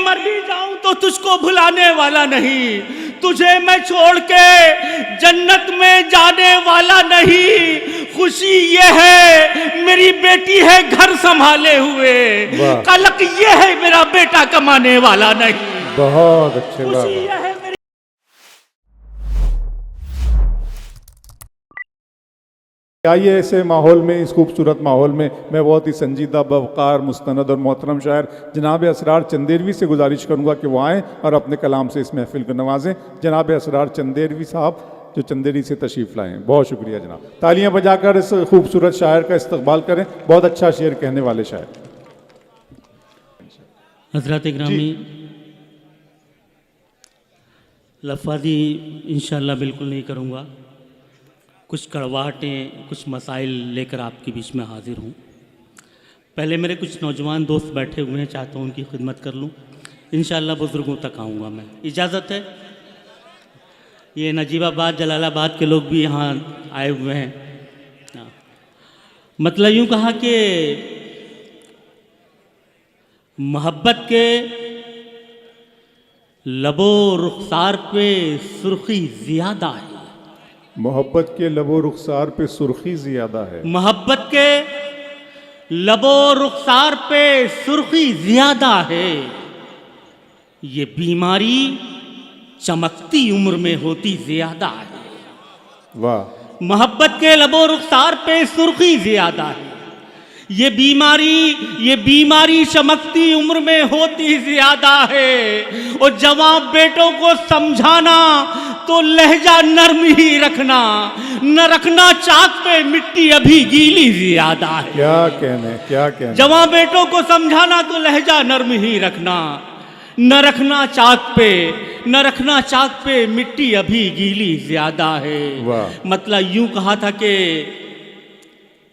मर भी जाऊं तो तुझको भुलाने वाला नहीं, तुझे मैं छोड़ के जन्नत में जाने वाला नहीं। खुशी ये है मेरी बेटी है घर संभाले हुए, कलक ये है मेरा बेटा कमाने वाला नहीं। बहुत अच्छे खुशी ये है आइए ऐसे माहौल में, इस खूबसूरत माहौल में मैं बहुत ही संजीदा, वक़ार, मुस्तनद और मोहतरम शायर जनाब असरार चंदेरवी से गुजारिश करूंगा कि वो आएँ और अपने कलाम से इस महफिल को नवाजें। जनाब असरार चंदेरवी साहब जो चंदेरी से तशरीफ़ लाएँ, बहुत शुक्रिया जनाब। तालियां बजाकर इस खूबसूरत शायर का इस्तकबाल करें, बहुत अच्छा शेर कहने वाले शायर। हज़रात ग्रामी, लफ़ाज़ी इंशाअल्लाह बिल्कुल नहीं करूँगा, कुछ कड़वाहटें, कुछ मसाइल लेकर आपके बीच में हाजिर हूँ। पहले मेरे कुछ नौजवान दोस्त बैठे हुए हैं, चाहता हूँ उनकी खिदमत कर लूँ, इंशाअल्लाह बुज़ुर्गों तक आऊँगा मैं, इजाज़त है। ये नजीबाबाद जलालाबाद के लोग भी यहाँ आए हुए हैं। मतलब यूँ कहा कि मोहब्बत के लबो रुखसार पे सुर्खी ज़्यादा है, मोहब्बत के लबो रुखसार पे सुर्खी ज़्यादा है, मोहब्बत के लबो रुखसार पे सुर्खी ज़्यादा है। ये बीमारी चमकती उम्र में होती ज़्यादा है। वाह। मोहब्बत के लबो रुखसार पे सुर्खी ज़्यादा है। ये बीमारी चमकती उम्र में होती ज़्यादा है। और जवान बेटों को समझाना तो लहजा नर्म ही रखना, न रखना चाक पे मिट्टी अभी गीली ज़्यादा है। क्या कहने, क्या कहने। जवान बेटों को समझाना तो लहजा नर्म ही रखना, न रखना चाक पे मिट्टी अभी गीली ज्यादा है। मतलब यूं कहा था कि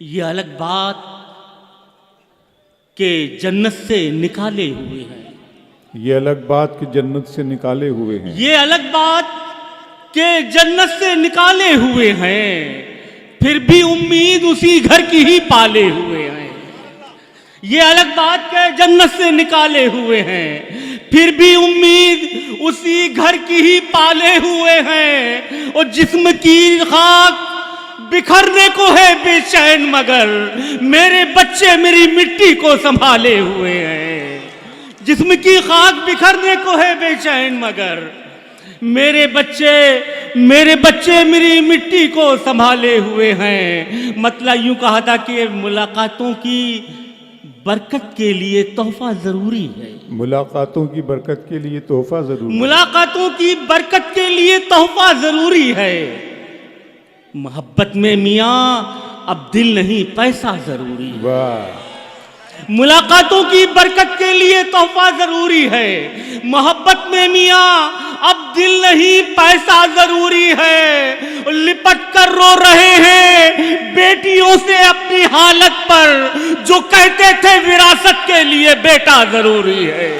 ये अलग बात के जन्नत से निकाले हुए हैं, ये अलग बात कि जन्नत से निकाले हुए हैं, ये अलग बात के जन्नत से निकाले हुए हैं, फिर भी उम्मीद उसी घर की ही पाले हुए हैं। ये अलग बात के जन्नत से निकाले हुए हैं, फिर भी उम्मीद उसी घर की ही पाले हुए हैं। और जिस्म की खाक बिखरने को है बेचैन, मगर मेरे बच्चे मेरी मिट्टी को संभाले हुए हैं। जिस्म की खाक बिखरने को है बेचैन, मगर मेरे बच्चे मेरी मिट्टी को संभाले हुए हैं। मतलब यूं कहा था कि मुलाकातों की बरकत के लिए तोहफा जरूरी है, मुलाकातों की बरकत के लिए तोहफा जरूरी, मुलाकातों की बरकत के लिए तोहफा जरूरी है। मोहब्बत में मियाँ अब दिल नहीं पैसा जरूरी है। वाह। मुलाकातों की बरकत के लिए तोहफा जरूरी है। मोहब्बत में मियाँ अब दिल नहीं पैसा जरूरी है। लिपट कर रो रहे हैं बेटियों से अपनी हालत पर, जो कहते थे विरासत के लिए बेटा जरूरी है।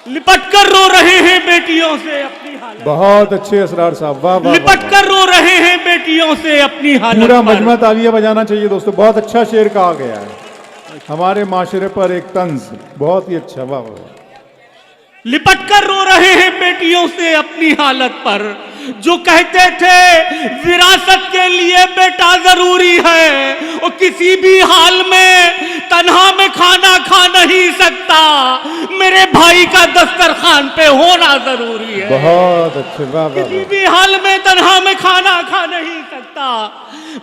लिपट कर रो रहे हैं बेटियों से अपनी हालत। बहुत अच्छे असरार साहब, वाह वाह। लिपट कर रो रहे हैं बेटियों से अपनी हालत। पूरा मजमा तालियां बजाना चाहिए दोस्तों, बहुत अच्छा शेर कहा गया है। हमारे माशरे पर एक तंज, बहुत ही अच्छा, वाह वाह। लिपट कर रो रहे हैं बेटियों से अपनी हालत पर, जो कहते थे विरासत के लिए बेटा जरूरी है। और किसी भी हाल में तन्हा में खाना खा नहीं सकता, मेरे भाई का दस्तरखान पे होना जरूरी है। बहुत अच्छे, वाह वाह। किसी भी हाल में तन्हा में खाना खा नहीं सकता,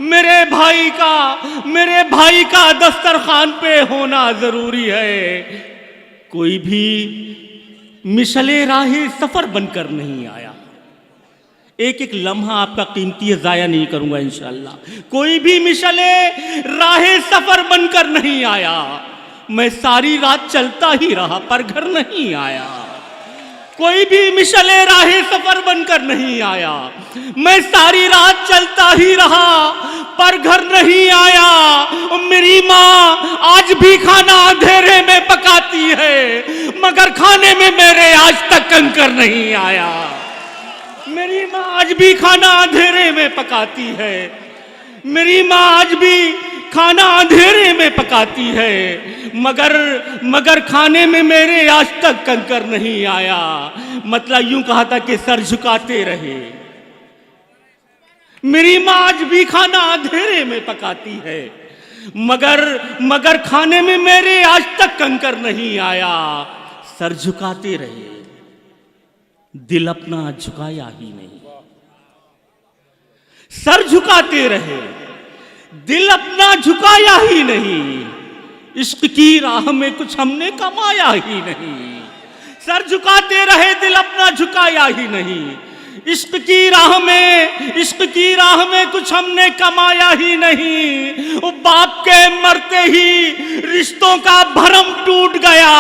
मेरे भाई का दस्तरखान पे होना जरूरी है। कोई भी मिशले राहे सफर बनकर नहीं आया, एक एक लम्हा आपका कीमती है, जाया नहीं करूंगा इंशाअल्लाह। कोई भी मिशले राहे सफर बनकर नहीं आया, मैं सारी रात चलता ही रहा पर घर नहीं आया। कोई भी मिशले राहे सफर बनकर नहीं आया, मैं सारी रात चलता ही रहा पर घर नहीं आया। और मेरी माँ आज भी खाना अंधेरे में पकाती है, मगर खाने में मेरे आज तक कंकर नहीं आया। मेरी माँ आज भी खाना अंधेरे में पकाती है, मेरी माँ आज भी खाना अंधेरे में पकाती है, मगर खाने में मेरे आज तक कंकर नहीं आया। मतलब यूं कहा था कि सर झुकाते रहे। मेरी माँ आज भी खाना अंधेरे में पकाती है, मगर खाने में मेरे आज तक कंकर नहीं आया। सर झुकाते रहे, दिल अपना झुकाया ही नहीं। सर झुकाते रहे, दिल अपना झुकाया ही नहीं। इश्क की राह में कुछ हमने कमाया ही नहीं। सर झुकाते रहे, दिल अपना झुकाया ही नहीं। इश्क की राह में कुछ हमने कमाया ही नहीं। वो बाप के मरते ही रिश्तों का भरम टूट गया।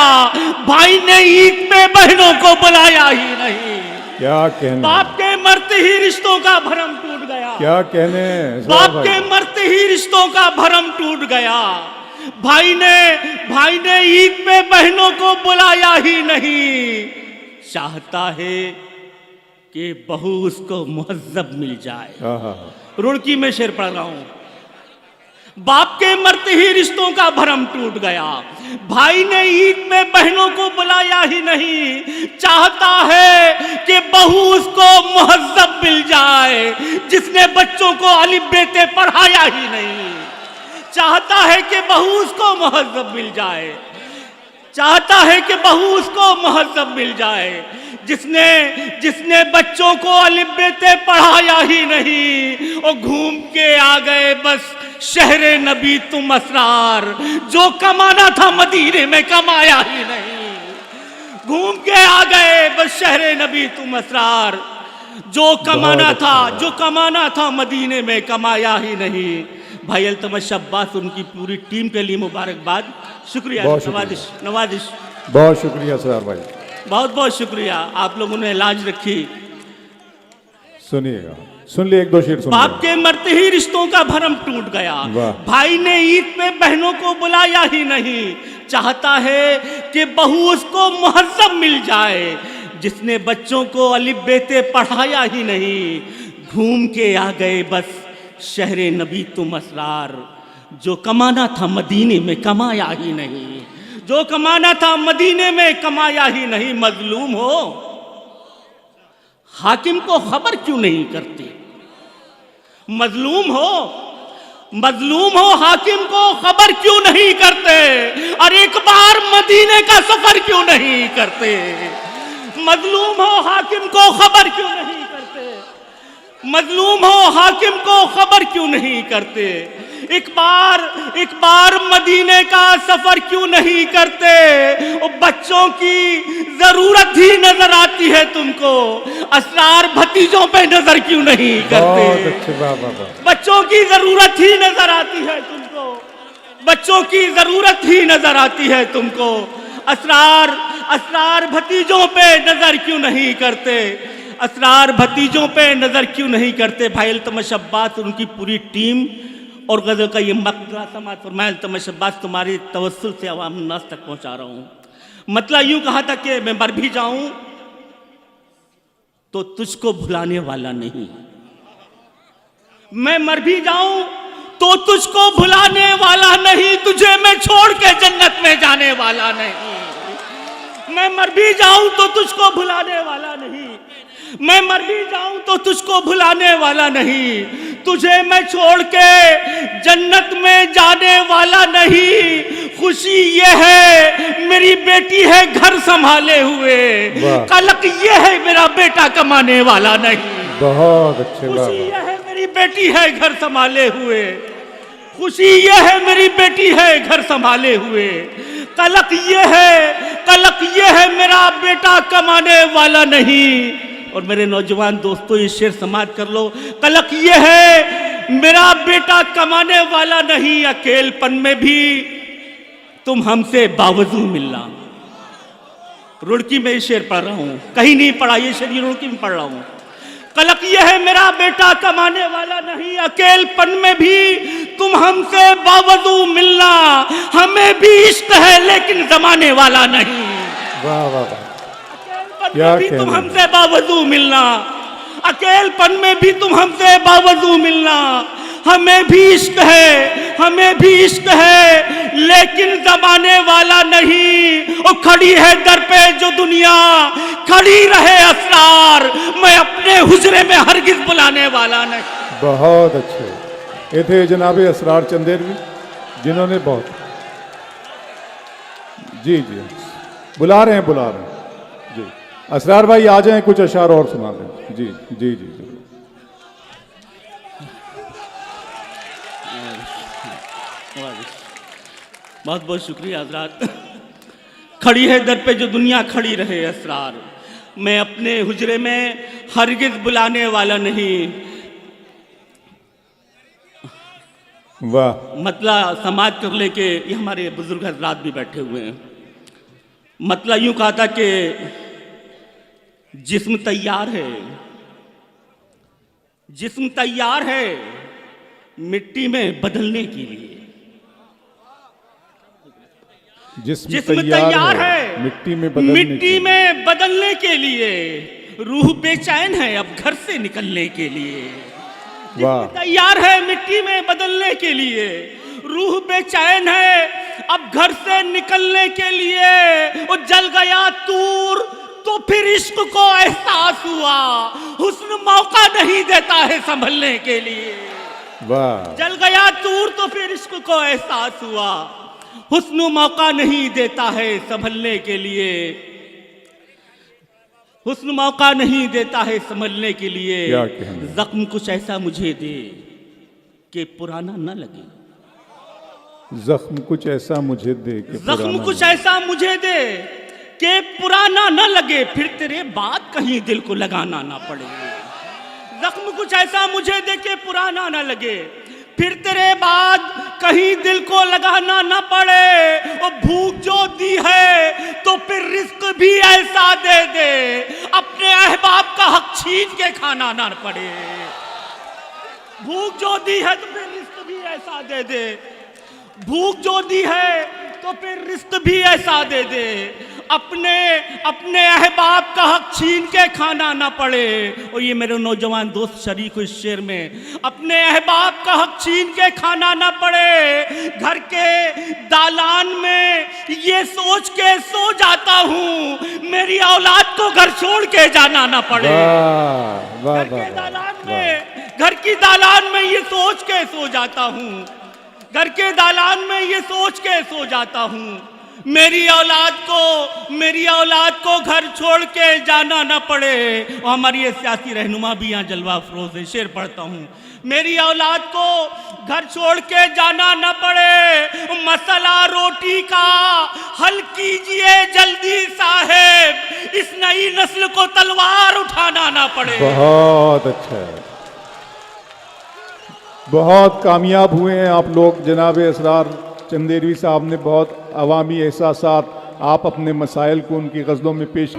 भाई ने ईद पे बहनों को बुलाया ही नहीं। क्या कहने, बाप के मरते ही रिश्तों का भरम टूट गया। क्या कहने, बाप के मरते ही रिश्तों का भरम टूट गया। भाई ने ईद पे बहनों को बुलाया ही नहीं। चाहता है कि बहू उसको मुहज्जब मिल जाए। रुड़की में शेर पढ़ रहा हूं। बाप के मरते ही रिश्तों का भरम टूट गया। भाई ने ईद में बहनों को बुलाया ही नहीं। चाहता है कि बहू उसको मुहज्जब मिल जाए, जिसने बच्चों को अलिफ बेते पढ़ाया ही नहीं। चाहता है कि बहू उसको मुहज्जब मिल जाए। चाहता है कि बहू उसको मुहज्जब मिल जाए, जिसने बच्चों को अलिफ बेते पढ़ाया ही नहीं। और घूम के आ गए बस शहरे नबी तुम असरार, जो कमाना था मदीने में कमाया ही नहीं। घूम के आ गए बस शहरे नबी तुम असरार, जो कमाना था मदीने में कमाया ही नहीं। भाई अल्तमश अब्बास, उनकी पूरी टीम के लिए मुबारकबाद। शुक्रिया, नवाजिश। बहुत शुक्रिया सर भाई, बहुत बहुत शुक्रिया। आप लोगों ने लाज रखी। सुनिएगा, सुन लिए, एक दो शेर सुन। बाप के मरते ही रिश्तों का भरम टूट गया। भाई ने ईद में बहनों को बुलाया ही नहीं। चाहता है कि बहू उसको मुहज्जब मिल जाए, जिसने बच्चों को अलिफ बेते पढ़ाया ही नहीं। घूम के आ गए बस शहरे नबी तुम असरार, जो कमाना था मदीने में कमाया ही नहीं। जो कमाना था मदीने में कमाया ही नहीं। मजलूम हो, हाकिम को खबर क्यों नहीं करते? मजलूम हो, हाकिम को खबर क्यों नहीं करते? और एक बार मदीने का सफर क्यों नहीं करते? मजलूम हो, हाकिम को खबर क्यों नहीं करते? मजलूम हो, हाकिम को खबर क्यों नहीं करते? एक बार मदीने का सफर क्यों नहीं करते? बच्चों की जरूरत ही नजर आती है तुमको, असरार भतीजों पे नजर क्यों नहीं करते? बच्चों की जरूरत ही नजर आती है तुमको, बच्चों की जरूरत ही नजर आती है तुमको। असरार भतीजों पे नजर क्यों नहीं करते? असरार भतीजों पे नजर क्यों नहीं करते? भाई अल्तमश अब्बास, उनकी पूरी टीम और गजल का ये मकला समाज फरमाया। अल्तमश अब्बास, तुम्हारी तवस्सुल से अवाम नास तक पहुंचा रहा हूं। मतलब यूं कहा था कि मैं मर भी जाऊं तो तुझको भुलाने वाला नहीं। मैं मर भी जाऊं तो तुझको भुलाने वाला नहीं। तुझे मैं छोड़ के जन्नत में जाने वाला नहीं। मैं मर भी जाऊं तो तुझको भुलाने वाला नहीं। मैं मर भी जाऊं तो तुझको भुलाने वाला नहीं। तुझे मैं छोड़ के जन्नत में जाने वाला नहीं। खुशी ये है मेरी बेटी है घर संभाले हुए, कलक ये है मेरा बेटा कमाने वाला नहीं। बहुत अच्छे। खुशी ये है मेरी बेटी है घर संभाले हुए, खुशी ये है मेरी बेटी है घर संभाले हुए। कलक ये है मेरा बेटा कमाने वाला नहीं। और मेरे नौजवान दोस्तों, ये शेर समाप्त कर लो। कलक ये है मेरा बेटा कमाने वाला नहीं। अकेलपन में भी तुम हमसे बावजूद मिलना। रुड़की में ये शेर पढ़ रहा हूं, कहीं नहीं पढ़ा ये शेर, ये रुड़की में पढ़ रहा हूं। कलक ये है मेरा बेटा कमाने वाला नहीं। अकेलपन में भी तुम हमसे बावजूद मिलना। हमें भी इश्क है लेकिन जमाने वाला नहीं। वाह वाह वाह, क्या भी तुम हमसे बावजूद मिलना। अकेलपन में भी तुम हमसे बावजूद मिलना। हमें भी इश्क है, हमें भी इश्क है लेकिन जमाने वाला नहीं। ओ खड़ी है दर पे जो दुनिया, खड़ी रहे असरार, मैं अपने हुजरे में हरगिज बुलाने वाला नहीं। बहुत अच्छे। ये थे जनाब असरार चंदेरवी, जिन्होंने बहुत जी जी बुला रहे हैं जी। असरार भाई आ जाएं, कुछ अशार और सुना दें। जी जी जी जी। बहुत बहुत शुक्रिया हजरात। खड़ी है दर पे जो दुनिया, खड़ी रहे असरार, मैं अपने हुजरे में हरगिज बुलाने वाला नहीं। वाह। मतला समाज कर लेके ये हमारे बुजुर्ग हजरात भी बैठे हुए हैं। मतला यूं कहा था कि जिस्म तैयार है, जिस्म तैयार है मिट्टी में बदलने के लिए। जिस्म तैयार है मिट्टी में बदलने के लिए, रूह बेचैन है अब घर से निकलने के लिए। जिस्म तैयार है मिट्टी में बदलने के लिए, रूह बेचैन है अब घर से निकलने के लिए। वो जल गया तूर तो फिर इश्क को एहसास हुआ, हुस्न मौका नहीं देता है संभलने के लिए। वाह। जल गया तूर तो फिर इश्क को एहसास हुआ, हुस्न मौका नहीं देता है संभलने के लिए। हुस्न मौका नहीं देता है संभलने के लिए। जख्म कुछ ऐसा मुझे दे कि पुराना न लगे। जख्म कुछ ऐसा मुझे दे कि जख्म कुछ ऐसा मुझे दे कि पुराना न लगे, फिर तेरे बाद कहीं दिल को लगाना ना पड़े। जख्म कुछ ऐसा मुझे दे कि पुराना न लगे, फिर तेरे बाद कहीं दिल को लगाना ना पड़े। और भूख जो दी है तो फिर रिस्क भी ऐसा दे दे, अपने अहबाब का हक छीन के खाना ना पड़े। भूख जो दी है तो फिर रिस्क भी ऐसा दे दे, भूख जो दी है तो फिर रिस्क भी ऐसा दे दे, अपने अहबाब का हक छीन के खाना ना पड़े। और ये मेरे नौजवान दोस्त शरीक इस शेर में, अपने अहबाब का हक छीन के खाना ना पड़े। घर के दालान में ये सोच के सो जाता हूँ, मेरी औलाद को घर छोड़ के जाना ना पड़े। घर के दालान में, घर की दालान में ये सोच के सो जाता हूँ, घर के दालान में ये सोच के सो जाता हूँ, मेरी औलाद को घर छोड़ के जाना ना पड़े। और हमारी ये सियासी रहनुमा भी यहाँ जलवा अफरोज है, शेर पढ़ता हूँ। मेरी औलाद को घर छोड़ के जाना ना पड़े, मसला रोटी का हल कीजिए जल्दी साहेब, इस नई नस्ल को तलवार उठाना ना पड़े। बहुत अच्छा है, बहुत कामयाब हुए हैं आप लोग। जनाब असरार चंदेरवी साहब ने बहुत अवामी एहसासात आप अपने मसाइल को उनकी गज़लों में पेश